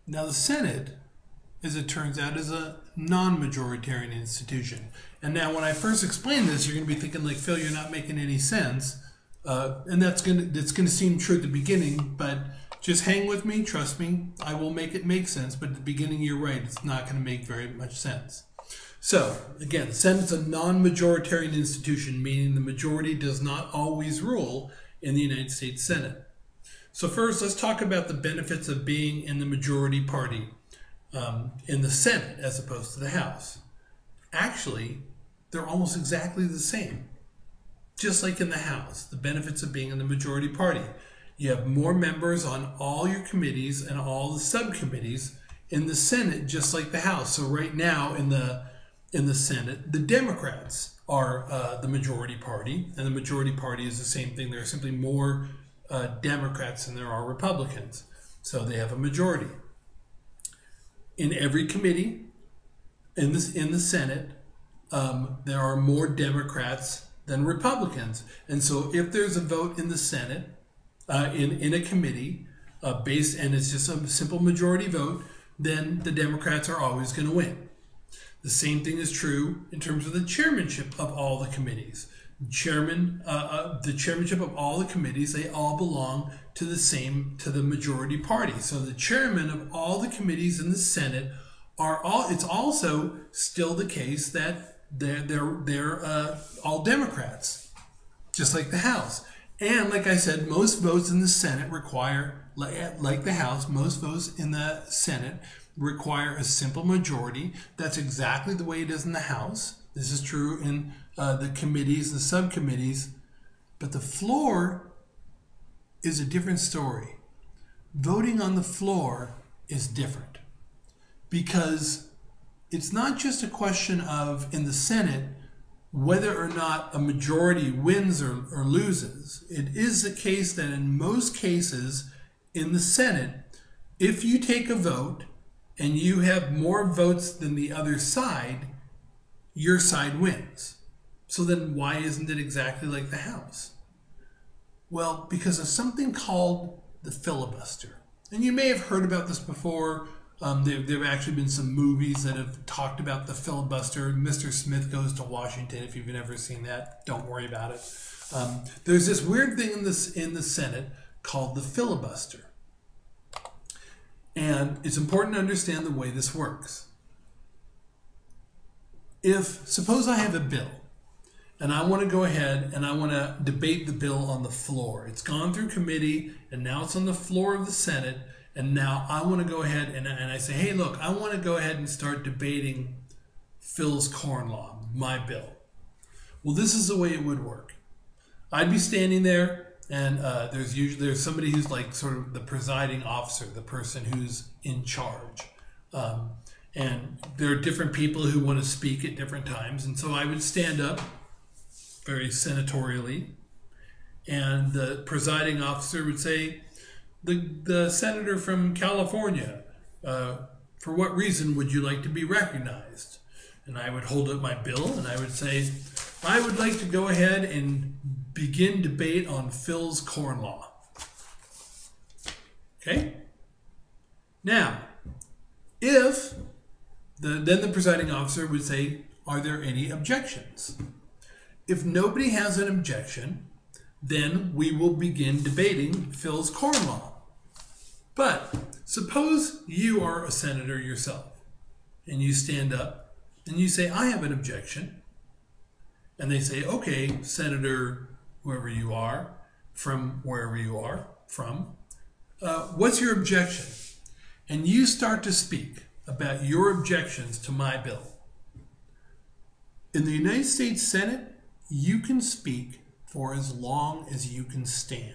Now the Senate, as it turns out, is a non-majoritarian institution. And now when I first explain this, you're going to be thinking like, Phil, you're not making any sense. And that's going to seem true at the beginning, but just hang with me, trust me, I will make it make sense. But at the beginning, you're right, it's not going to make very much sense. So again, the Senate is a non-majoritarian institution, meaning the majority does not always rule in the United States Senate. So first, let's talk about the benefits of being in the majority party in the Senate as opposed to the House. Actually, they're almost exactly the same. Just like in the House, the benefits of being in the majority party. You have more members on all your committees and all the subcommittees in the Senate, just like the House. So right now in the Senate, the Democrats are the majority party, and the majority party is the same thing. There are simply more Democrats than there are Republicans. So they have a majority. In every committee in the Senate, there are more Democrats than Republicans. And so if there's a vote in the Senate, in a committee, and it's just a simple majority vote, then the Democrats are always going to win. The same thing is true in terms of the chairmanship of all the committees. The chairmanship of all the committees, they all belong to the majority party. So the chairman of all the committees in the Senate it's also still the case that they're all Democrats, just like the House. And like I said, most votes in the Senate require, like the House, most votes in the Senate require a simple majority. That's exactly the way it is in the House. This is true in the committees, the subcommittees. But the floor is a different story. Voting on the floor is different because it's not just a question of, in the Senate, whether or not a majority wins or loses. It is the case that in most cases in the Senate, if you take a vote and you have more votes than the other side, your side wins. So then why isn't it exactly like the House? Well, because of something called the filibuster. And you may have heard about this before. There have actually been some movies that have talked about the filibuster. Mr. Smith Goes to Washington. If you've never seen that, don't worry about it. There's this weird thing in the Senate called the filibuster. And it's important to understand the way this works. Suppose I have a bill, and I want to go ahead and I want to debate the bill on the floor. It's gone through committee, and now it's on the floor of the Senate, and now I want to go ahead and I say, hey, look, I want to go ahead and start debating Phil's corn law, my bill. Well, this is the way it would work. I'd be standing there, and there's somebody who's like sort of the presiding officer, the person who's in charge. And there are different people who want to speak at different times. And so I would stand up very senatorially, and the presiding officer would say, the senator from California, for what reason would you like to be recognized? And I would hold up my bill and I would say, I would like to go ahead and begin debate on Phil's corn law. Okay? Now, then the presiding officer would say, are there any objections? If nobody has an objection, then we will begin debating Phil's corn law. But suppose you are a senator yourself, and you stand up and you say, I have an objection. And they say, okay, Senator, whoever you are, from wherever you are from, what's your objection? And you start to speak about your objections to my bill. In the United States Senate, you can speak for as long as you can stand.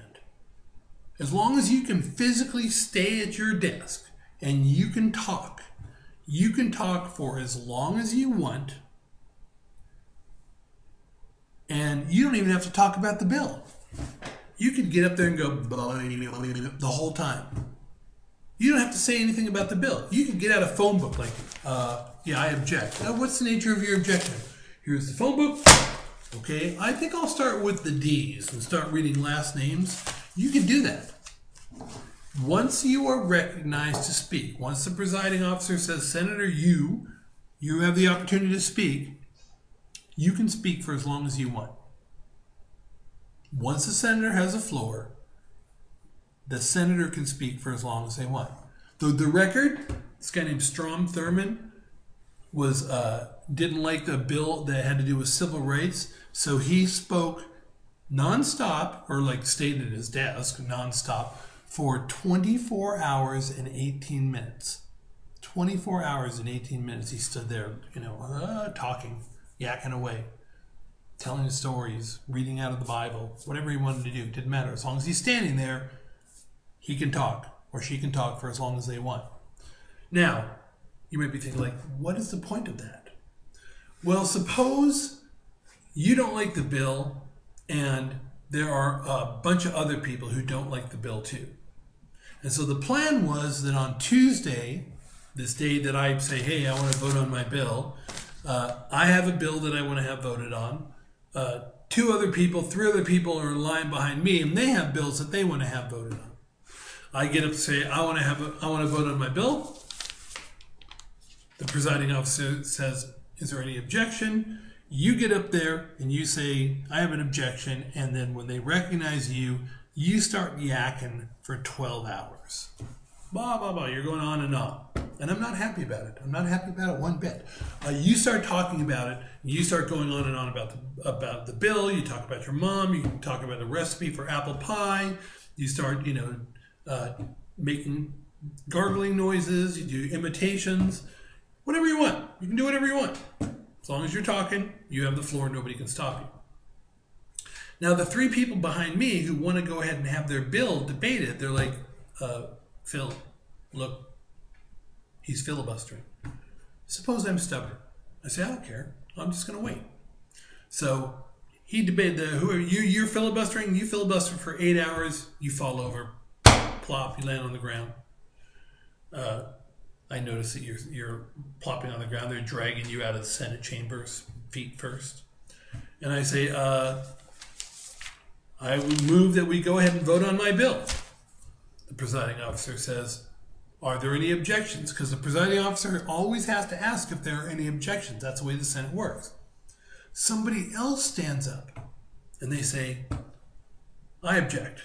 As long as you can physically stay at your desk and you can talk for as long as you want, and you don't even have to talk about the bill. You could get up there and go the whole time. You don't have to say anything about the bill. You could get out a phone book like, yeah, I object. What's the nature of your objection? Here's the phone book. Okay, I think I'll start with the D's and start reading last names. You can do that. Once you are recognized to speak, once the presiding officer says, Senator, you have the opportunity to speak, you can speak for as long as you want. Once the senator has a floor, the senator can speak for as long as they want. The record, this guy named Strom Thurmond was didn't like the bill that had to do with civil rights, so he spoke nonstop, or like stayed at his desk nonstop, for 24 hours and 18 minutes. 24 hours and 18 minutes he stood there, talking, yakking away, telling his stories, reading out of the Bible, whatever he wanted to do. Didn't matter. As long as he's standing there, he can talk, or she can talk for as long as they want. Now, you might be thinking, like, what is the point of that? Well, suppose you don't like the bill, and there are a bunch of other people who don't like the bill too. And so the plan was that on Tuesday, this day that I say, hey, I want to vote on my bill, I have a bill that I want to have voted on. 3 other people are in line behind me, and they have bills that they want to have voted on. I get up and say, I want to vote on my bill. The presiding officer says, is there any objection? You get up there and you say, I have an objection. And then when they recognize you, you start yakking for 12 hours. Blah, blah, blah. You're going on. And I'm not happy about it. I'm not happy about it one bit. You start talking about it. You start going on and on about the bill. You talk about your mom. You talk about the recipe for apple pie. You start, making gargling noises. You do imitations. Whatever you want. You can do whatever you want. As long as you're talking, you have the floor. Nobody can stop you. Now, the 3 people behind me who want to go ahead and have their bill debated, they're like, Phil, look, he's filibustering. Suppose I'm stubborn. I say, I don't care. I'm just going to wait. So he debated, who are you? You're filibustering. You filibuster for 8 hours. You fall over. Plop. You land on the ground. I notice that you're plopping on the ground. They're dragging you out of the Senate chambers, feet first. And I say, I would move that we go ahead and vote on my bill. The presiding officer says, are there any objections? Because the presiding officer always has to ask if there are any objections. That's the way the Senate works. Somebody else stands up and they say, I object.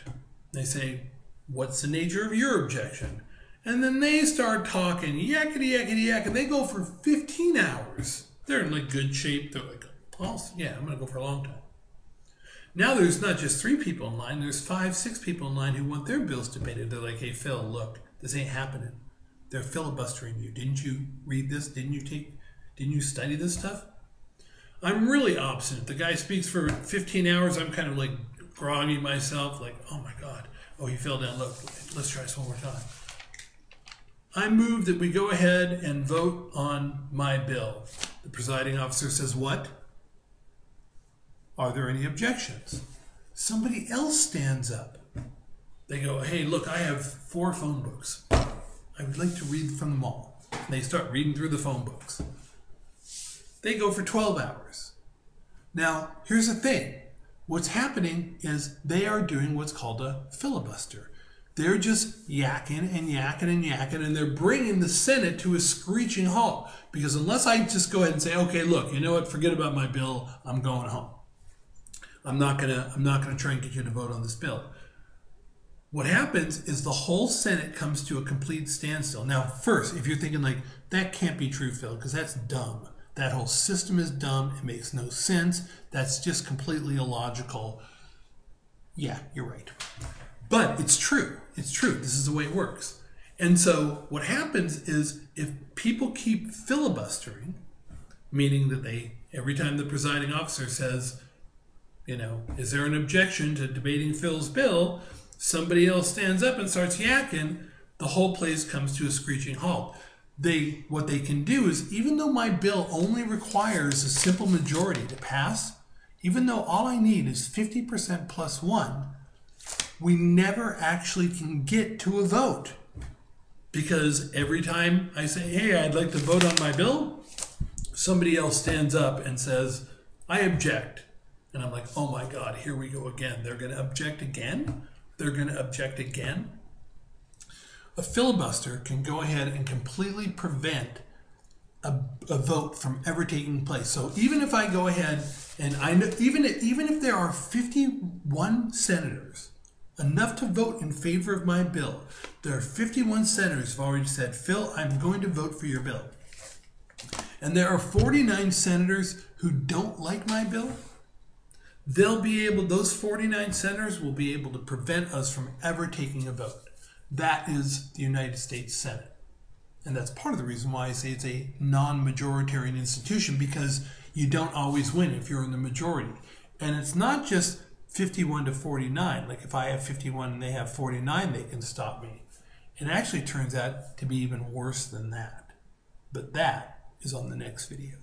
They say, what's the nature of your objection? And then they start talking, yakety, yakety, yak, and they go for 15 hours. They're in like good shape. They're like, oh, yeah, I'm going to go for a long time. Now there's not just 3 people in line. There's 5, 6 people in line who want their bills debated. They're like, hey, Phil, look, this ain't happening. They're filibustering you. Didn't you read this? Didn't you study this stuff? I'm really obstinate. The guy speaks for 15 hours. I'm kind of like groggy myself, like, oh my God. Oh, he fell down. Look, let's try this one more time. I move that we go ahead and vote on my bill. The presiding officer says, what? Are there any objections? Somebody else stands up. They go, hey, look, I have 4 phone books. I would like to read from them all. And they start reading through the phone books. They go for 12 hours. Now, here's the thing. What's happening is they are doing what's called a filibuster. They're just yakking and yakking and yakking, and they're bringing the Senate to a screeching halt. Because unless I just go ahead and say, okay, look, you know what, forget about my bill, I'm going home. I'm not gonna try and get you to vote on this bill. What happens is the whole Senate comes to a complete standstill. Now, first, if you're thinking like, that can't be true, Phil, because that's dumb. That whole system is dumb. It makes no sense. That's just completely illogical. Yeah, you're right. But it's true. It's true. This is the way it works. And so what happens is if people keep filibustering, meaning that every time the presiding officer says, is there an objection to debating Phil's bill, somebody else stands up and starts yakking, the whole place comes to a screeching halt. What they can do is, even though my bill only requires a simple majority to pass, even though all I need is 50% plus 1, we never actually can get to a vote. Because every time I say, hey, I'd like to vote on my bill, somebody else stands up and says, I object. And I'm like, oh my God, here we go again. They're going to object again? They're going to object again? A filibuster can go ahead and completely prevent a vote from ever taking place. So even if I go ahead and I know, even if there are 51 senators, enough to vote in favor of my bill, there are 51 senators who've already said, Phil, I'm going to vote for your bill. And there are 49 senators who don't like my bill. Those 49 senators will be able to prevent us from ever taking a vote. That is the United States Senate. And that's part of the reason why I say it's a non-majoritarian institution, because you don't always win if you're in the majority. And it's not just 51 to 49. Like if I have 51 and they have 49, they can stop me. It actually turns out to be even worse than that. But that is on the next video.